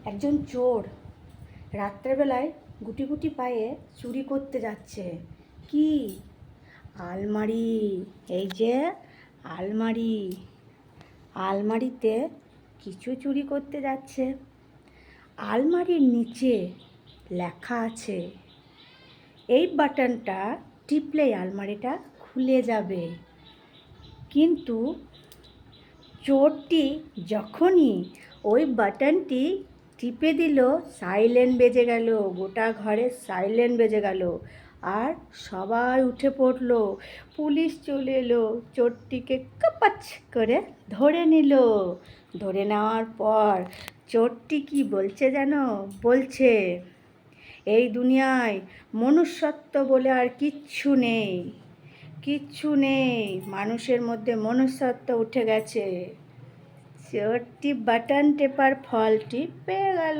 একজন চোর রাত্রেবেলায় গুটি গুটি পায়ে চুরি করতে যাচ্ছে। কি? আলমারি। এই যে আলমারি, আলমারিতে কিছু চুরি করতে যাচ্ছে। আলমারির নিচে লেখা আছে, এই বাটনটা টিপলেই আলমারিটা খুলে যাবে। কিন্তু চোরটি যখনই ওই বাটনটি টিপে দিল, সাইলেন্ট বেজে গেল, গোটা ঘরে সাইলেন্ট বেজে গেল। আর সবাই উঠে পড়লো, পুলিশ চলে এলো, চোরটিকে কাপাচ করে ধরে নিল। ধরে নেওয়ার পর চোরটি কি বলছে জানো? বলছে, এই দুনিয়ায় মনুষ্যত্ব বলে আর কিচ্ছু নেই, কিচ্ছু নেই, মানুষের মধ্যে মনুষ্যত্ব উঠে গেছে। চোরটি বাটন টেপার ফলটি পেয়ে গেল।